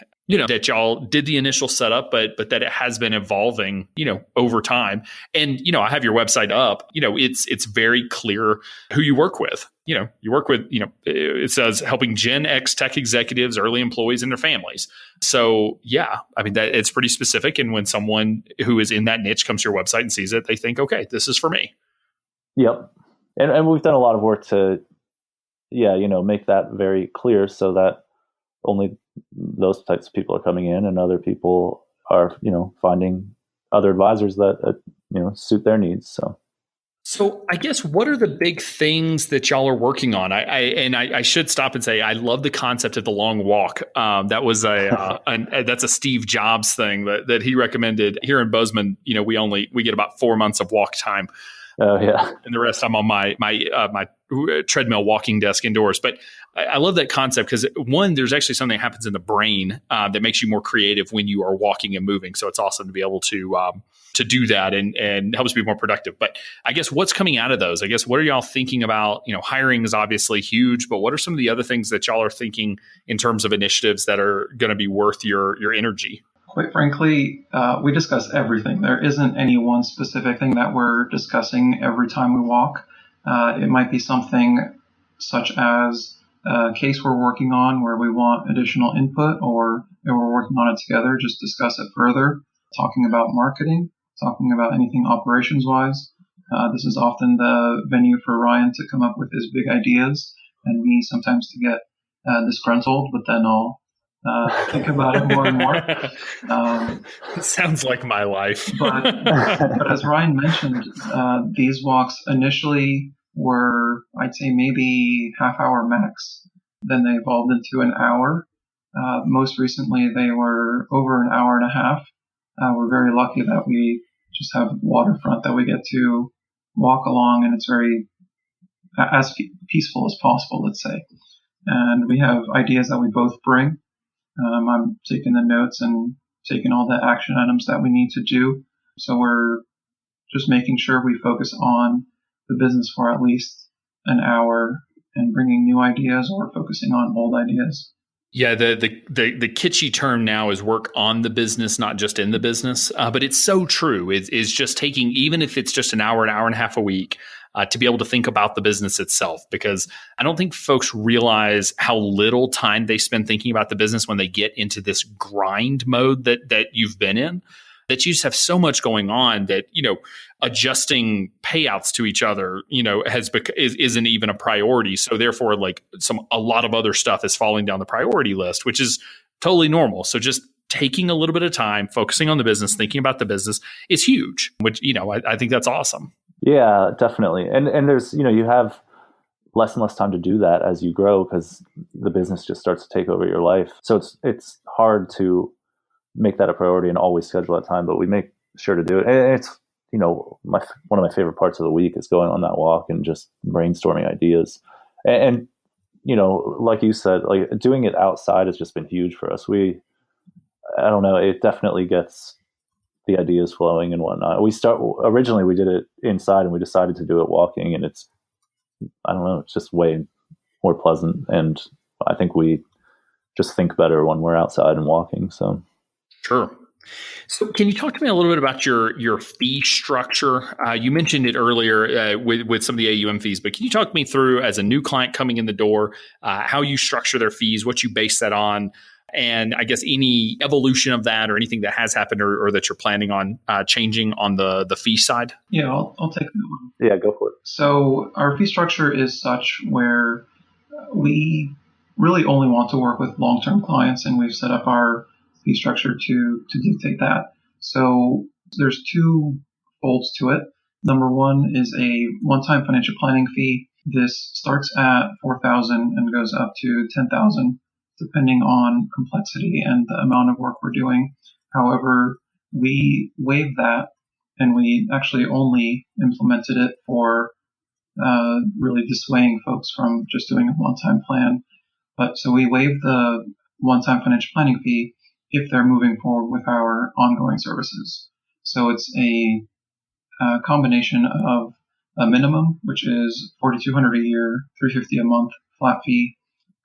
that y'all did the initial setup, but that it has been evolving, over time. And, I have your website up, it's very clear who you work with. You work with, it says helping Gen X tech executives, early employees, and their families. So yeah, I mean, that it's pretty specific. And when someone who is in that niche comes to your website and sees it, they think, okay, this is for me. Yep. And we've done a lot of work to, make that very clear, so that only those types of people are coming in, and other people are, finding other advisors that, suit their needs. So I guess, what are the big things that y'all are working on? I should stop and say, I love the concept of the long walk. That was that's a Steve Jobs thing that he recommended. Here in Bozeman, we get about 4 months of walk time. Oh yeah. And the rest I'm on my treadmill walking desk indoors. But I love that concept, because one, there's actually something that happens in the brain that makes you more creative when you are walking and moving. So it's awesome to be able to do that and helps you be more productive. But I guess what's coming out of those? I guess, what are y'all thinking about? Hiring is obviously huge, but what are some of the other things that y'all are thinking in terms of initiatives that are going to be worth your energy? Quite frankly, we discuss everything. There isn't any one specific thing that we're discussing every time we walk. It might be something such as a case we're working on where we want additional input, or we're working on it together, just discuss it further, talking about marketing, talking about anything operations-wise. This is often the venue for Ryan to come up with his big ideas, and me sometimes to get disgruntled, but then I'll think about it more and more. It sounds like my life. but as Ryan mentioned, these walks initially were, I'd say, maybe half hour max. Then they evolved into an hour. Most recently, they were over an hour and a half. We're very lucky that we just have waterfront that we get to walk along, and it's very as peaceful as possible, let's say. And we have ideas that we both bring. I'm taking the notes and taking all the action items that we need to do. So we're just making sure we focus on the business for at least an hour and bringing new ideas or focusing on old ideas. Yeah, the kitschy term now is work on the business, not just in the business. But it's so true. It's just taking, even if it's just an hour and a half a week, to be able to think about the business itself. Because I don't think folks realize how little time they spend thinking about the business when they get into this grind mode that you've been in. That you just have so much going on that, adjusting payouts to each other, isn't even a priority. So therefore, a lot of other stuff is falling down the priority list, which is totally normal. So just taking a little bit of time, focusing on the business, thinking about the business is huge, which, I think that's awesome. Yeah, definitely. And there's, you have less and less time to do that as you grow because the business just starts to take over your life. So it's hard to make that a priority and always schedule that time, but we make sure to do it. And it's, one of my favorite parts of the week is going on that walk and just brainstorming ideas. And like you said, like doing it outside has just been huge for us. I don't know, it definitely gets the ideas flowing and whatnot. Originally we did it inside and we decided to do it walking, and it's just way more pleasant. And I think we just think better when we're outside and walking. So. Sure. So can you talk to me a little bit about your fee structure? You mentioned it earlier with some of the AUM fees, but can you talk me through, as a new client coming in the door, how you structure their fees, what you base that on, and I guess any evolution of that or anything that has happened or that you're planning on changing on the fee side? Yeah, I'll take that one. Yeah, go for it. So our fee structure is such where we really only want to work with long-term clients, and we've set up our fee structure to dictate that. So there's two folds to it. Number one is a one-time financial planning fee. This starts at $4,000 and goes up to $10,000, depending on complexity and the amount of work we're doing. However, we waive that, and we actually only implemented it for really dissuading folks from just doing a one-time plan. But so we waive the one-time financial planning fee if they're moving forward with our ongoing services. So it's a combination of a minimum, which is $4,200 a year, $350 a month flat fee,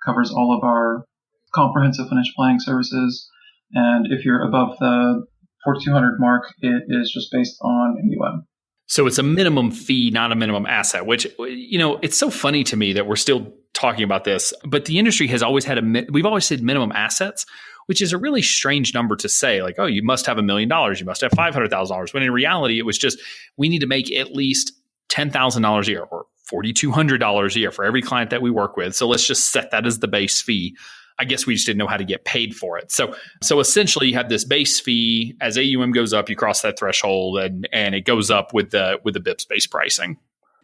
covers all of our comprehensive financial planning services. And if you're above the $4,200 mark, it is just based on AUM. So it's a minimum fee, not a minimum asset, which, it's so funny to me that we're still talking about this, but the industry has always had we've always said minimum assets, which is a really strange number to say, like, oh, you must have $1 million, you must have $500,000. When in reality, it was just, we need to make at least $10,000 a year or $4,200 a year for every client that we work with. So let's just set that as the base fee. I guess we just didn't know how to get paid for it. So essentially you have this base fee. As AUM goes up, you cross that threshold, and it goes up with the BIPS-based pricing.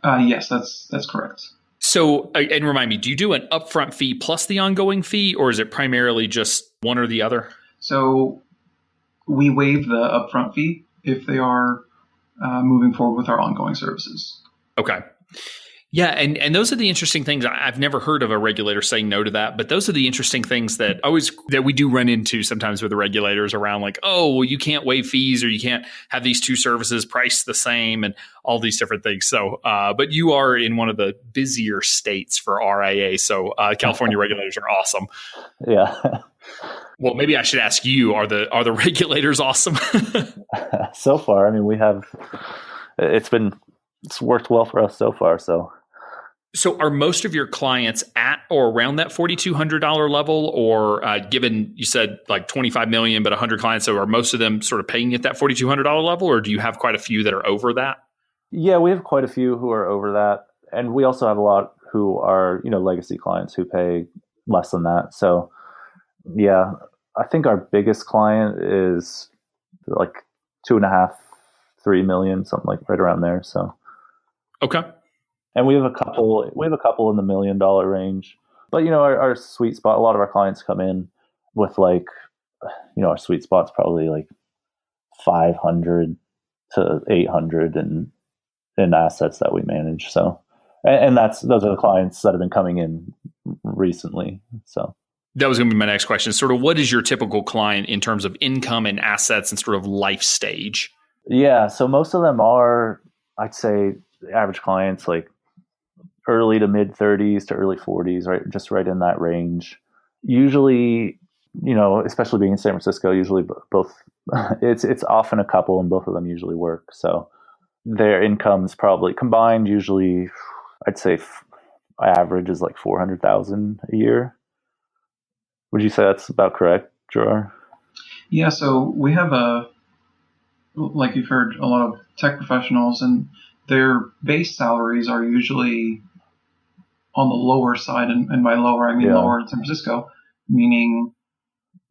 Yes, that's correct. So, and remind me, do you do an upfront fee plus the ongoing fee, or is it primarily just one or the other? So we waive the upfront fee if they are moving forward with our ongoing services. Okay. Yeah, and those are the interesting things. I've never heard of a regulator saying no to that, but those are the interesting things that we do run into sometimes with the regulators around, like, oh, well, you can't waive fees, or you can't have these two services priced the same, and all these different things. So, but you are in one of the busier states for RIA, so California regulators are awesome. Yeah. Well, maybe I should ask you, are the regulators awesome? So far, I mean, it's worked well for us so far. So are most of your clients at or around that $4,200 level, or given you said like 25 million, but 100 clients, so are most of them sort of paying at that $4,200 level, or do you have quite a few that are over that? Yeah, we have quite a few who are over that. And we also have a lot who are, legacy clients who pay less than that. So yeah, I think our biggest client is like 2.5, 3 million, something like right around there. So, okay. And we have a couple in the $1 million range, but our sweet spot, a lot of our clients come in with like, our sweet spot's probably like 500 to 800 in assets that we manage. So, and those are the clients that have been coming in recently. So that was going to be my next question. Sort of, what is your typical client in terms of income and assets and sort of life stage? Yeah. So most of them are, I'd say, average clients like early to mid 30s to early 40s, right? Just right in that range. Usually, especially being in San Francisco, usually both, it's often a couple and both of them usually work. So their income's probably combined, usually, I'd say average is like 400,000 a year. Would you say that's about correct, Jirayr? Yeah, so we have like you've heard, a lot of tech professionals, and their base salaries are usually on the lower side, and by lower, I mean lower in San Francisco, meaning,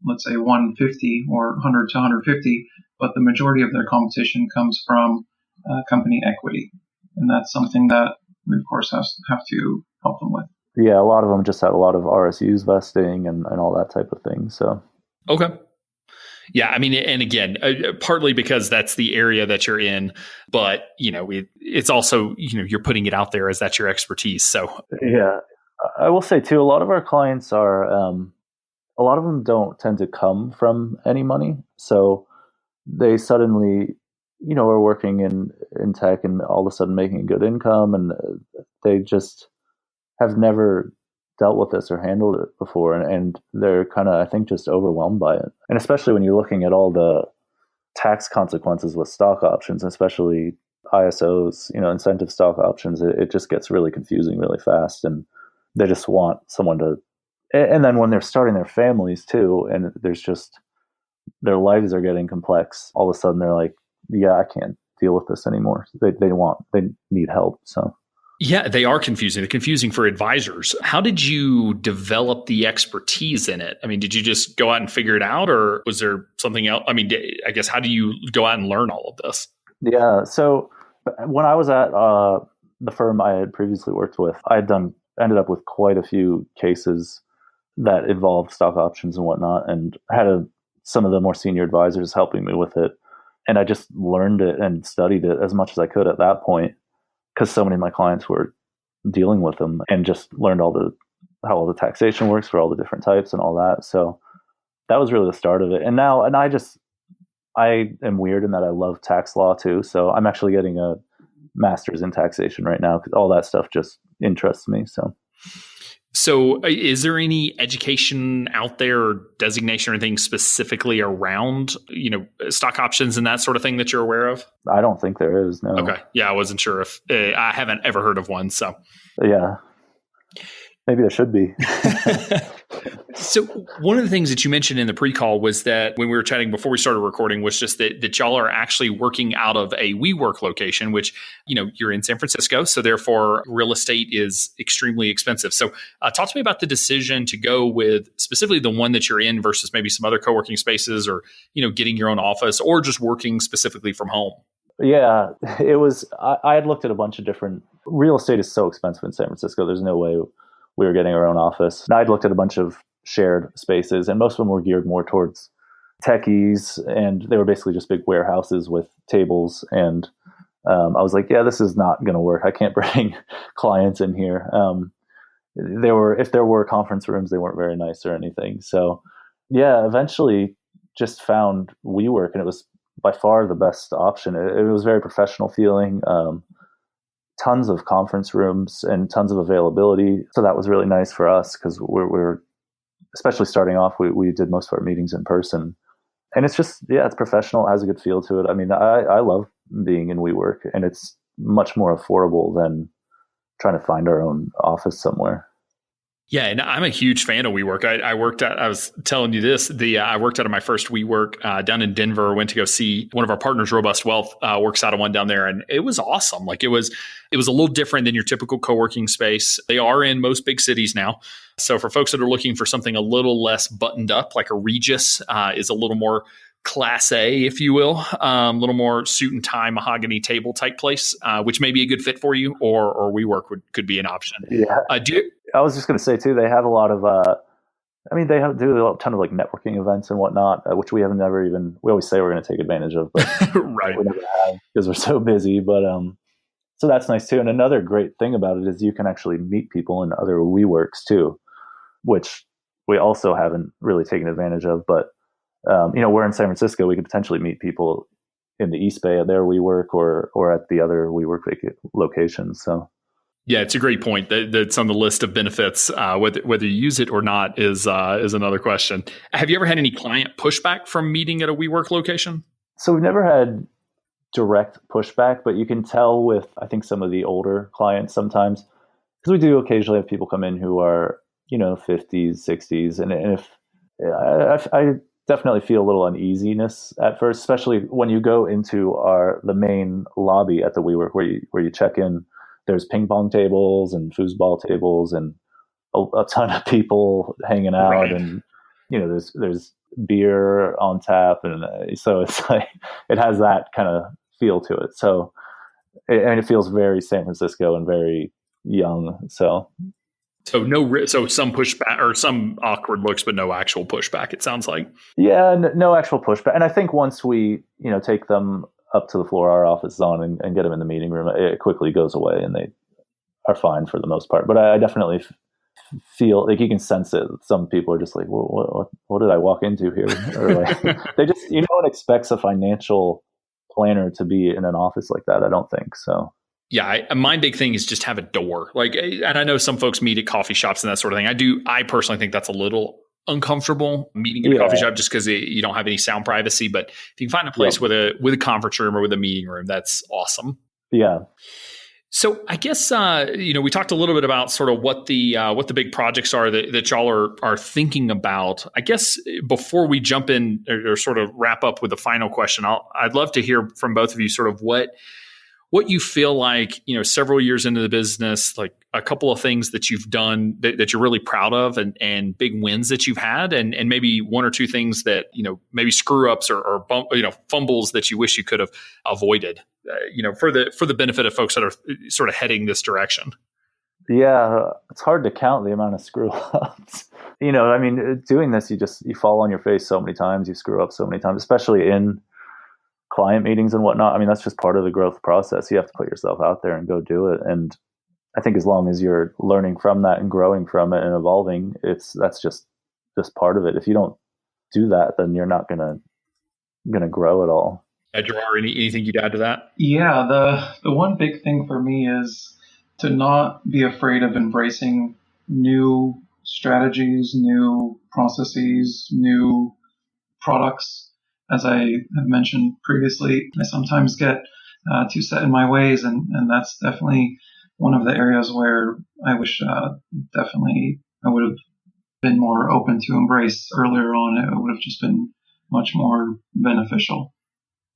let's say 150 or 100 to 150, but the majority of their compensation comes from company equity. And that's something that we, of course, have to help them with. Yeah, a lot of them just have a lot of RSUs vesting and all that type of thing. So, okay. Yeah, I mean, and again, partly because that's the area that you're in, but it's also you're putting it out there as that's your expertise. So yeah, I will say too, a lot of our clients are, a lot of them don't tend to come from any money, so they suddenly are working in tech and all of a sudden making a good income, and they just have never dealt with this or handled it before, and they're kind of, I think, just overwhelmed by it. And especially when you're looking at all the tax consequences with stock options, especially ISOs, incentive stock options, it just gets really confusing really fast, and they just want someone to. And then when they're starting their families too, and there's just, their lives are getting complex, all of a sudden they're like, yeah, I can't deal with this anymore. They need help. So yeah, they are confusing. They're confusing for advisors. How did you develop the expertise in it? I mean, did you just go out and figure it out, or was there something else? I mean, I guess, how do you go out and learn all of this? Yeah. So when I was at the firm I had previously worked with, ended up with quite a few cases that involved stock options and whatnot, and had some of the more senior advisors helping me with it. And I just learned it and studied it as much as I could at that point, because so many of my clients were dealing with them, and just learned how all the taxation works for all the different types and all that. So that was really the start of it. And I am weird in that I love tax law too. So I'm actually getting a master's in taxation right now, because all that stuff just interests me. So is there any education out there or designation or anything specifically around, stock options and that sort of thing that you're aware of? I don't think there is, no. Okay. Yeah, I wasn't sure if I haven't ever heard of one. So yeah, maybe there should be. So one of the things that you mentioned in the pre-call was that when we were chatting before we started recording was just that y'all are actually working out of a WeWork location, which, you're in San Francisco. So therefore real estate is extremely expensive. So talk to me about the decision to go with specifically the one that you're in versus maybe some other co-working spaces, or, getting your own office, or just working specifically from home. Yeah, it was, I had looked at a bunch of different, real estate is so expensive in San Francisco. There's no way we were getting our own office. And I'd looked at a bunch of shared spaces, and most of them were geared more towards techies, and they were basically just big warehouses with tables. And I was like, yeah, this is not going to work. I can't bring clients in here. If there were conference rooms, they weren't very nice or anything. So yeah, eventually just found WeWork, and it was by far the best option. It was very professional feeling. Tons of conference rooms and tons of availability. So that was really nice for us, because we're especially starting off, we did most of our meetings in person. And it's just, yeah, it's professional, has a good feel to it. I mean, I love being in WeWork, and it's much more affordable than trying to find our own office somewhere. Yeah, and I'm a huge fan of WeWork. I was telling you this, I worked out of my first WeWork down in Denver, went to go see one of our partners, Robust Wealth, works out of one down there. And it was awesome. Like it was a little different than your typical co-working space. They are in most big cities now. So for folks that are looking for something a little less buttoned up, like a Regus is a little more Class A, if you will, a little more suit and tie mahogany table type place, which may be a good fit for you, or WeWork could be an option. Yeah. I was just going to say too, they have a lot of, they do a ton of like networking events and whatnot, which we always say we're going to take advantage of, but right. we never have because we're so busy. But so that's nice too. And another great thing about it is you can actually meet people in other WeWorks too, which we also haven't really taken advantage of. But we're in San Francisco. We could potentially meet people in the East Bay at their WeWork or at the other WeWork locations. So. Yeah, it's a great point. That's on the list of benefits. Whether you use it or not is another question. Have you ever had any client pushback from meeting at a WeWork location? So we've never had direct pushback, but you can tell with, I think, some of the older clients sometimes, because we do occasionally have people come in who are, 50s, 60s. And if I definitely feel a little uneasiness at first, especially when you go into the main lobby at the WeWork where you check in. There's ping pong tables and foosball tables and a ton of people hanging out, right. And there's beer on tap, and so it's like it has that kind of feel to it. So it feels very San Francisco and very young. So some pushback or some awkward looks, but no actual pushback. It sounds like. Yeah, no actual pushback. And I think once we take them up to the floor our office is on and get them in the meeting room, it quickly goes away and they are fine for the most part. But I definitely feel like you can sense it. Some people are just like, well, what did I walk into here? Or like, they just, no one expects a financial planner to be in an office like that. I don't think so. Yeah, my big thing is just have a door. Like, and I know some folks meet at coffee shops and that sort of thing. I personally think that's a little uncomfortable meeting in a coffee shop just because you don't have any sound privacy. But if you can find a place with a conference room or with a meeting room, that's awesome. Yeah. So I guess we talked a little bit about sort of what the big projects are that y'all are thinking about. I guess before we jump in or sort of wrap up with the final question, I'd love to hear from both of you sort of what you feel like, several years into the business, like a couple of things that you've done that you're really proud of and big wins that you've had, and maybe one or two things that, maybe screw ups or fumbles that you wish you could have avoided, for the benefit of folks that are sort of heading this direction. Yeah, it's hard to count the amount of screw ups. Doing this, you fall on your face so many times, you screw up so many times, especially in client meetings and whatnot. That's just part of the growth process. You have to put yourself out there and go do it. And I think as long as you're learning from that and growing from it and evolving, that's just part of it. If you don't do that, then you're not gonna grow at all. Jirayr, anything you'd add to that? Yeah, the one big thing for me is to not be afraid of embracing new strategies, new processes, new products. As I have mentioned previously, I sometimes get too set in my ways, and that's definitely one of the areas where I wish definitely I would have been more open to embrace earlier on. It would have just been much more beneficial.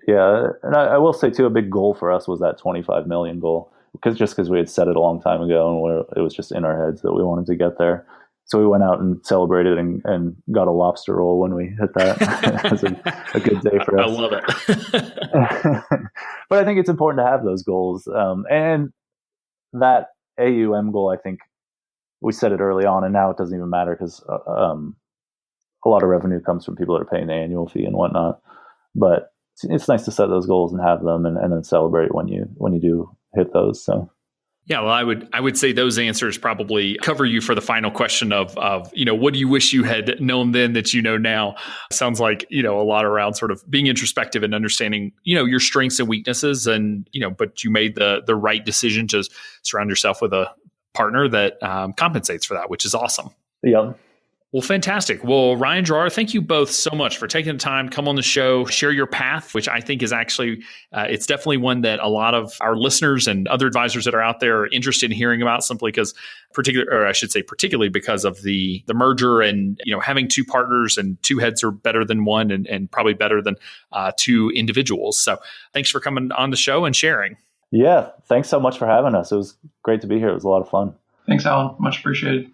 Yeah, and I will say too, a big goal for us was that 25 million goal, because we had set it a long time ago, and it was just in our heads that we wanted to get there. So we went out and celebrated and got a lobster roll when we hit that. It was a good day for us. I love it. But I think it's important to have those goals. And that AUM goal, I think we set it early on, and now it doesn't even matter because a lot of revenue comes from people that are paying the annual fee and whatnot. But it's nice to set those goals and have them and then celebrate when you do hit those. So. Yeah, well, I would say those answers probably cover you for the final question of what do you wish you had known then that you know now? Sounds like a lot around sort of being introspective and understanding your strengths and weaknesses, and but you made the right decision to surround yourself with a partner that compensates for that, which is awesome. Yeah. Well, fantastic. Well, Ryan, Jirayr, thank you both so much for taking the time, come on the show, share your path, which I think is actually, it's definitely one that a lot of our listeners and other advisors that are out there are interested in hearing about, simply because particularly because of the merger and, having two partners and two heads are better than one and probably better than two individuals. So thanks for coming on the show and sharing. Yeah, thanks so much for having us. It was great to be here. It was a lot of fun. Thanks, Alan. Much appreciated.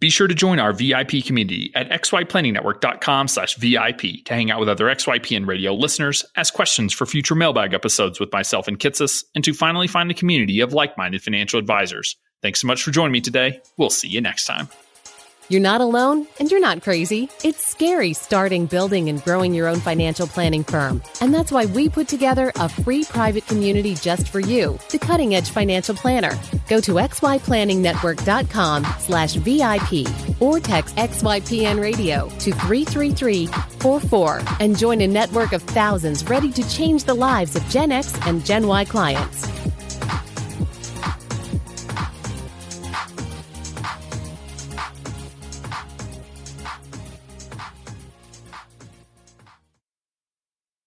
Be sure to join our VIP community at xyplanningnetwork.com/VIP to hang out with other XYPN radio listeners, ask questions for future mailbag episodes with myself and Kitsis, and to finally find a community of like-minded financial advisors. Thanks so much for joining me today. We'll see you next time. You're not alone, and you're not crazy. It's scary starting, building, and growing your own financial planning firm. And that's why we put together a free private community just for you, the Cutting Edge Financial Planner. Go to xyplanningnetwork.com/VIP or text XYPN Radio to 33344 and join a network of thousands ready to change the lives of Gen X and Gen Y clients.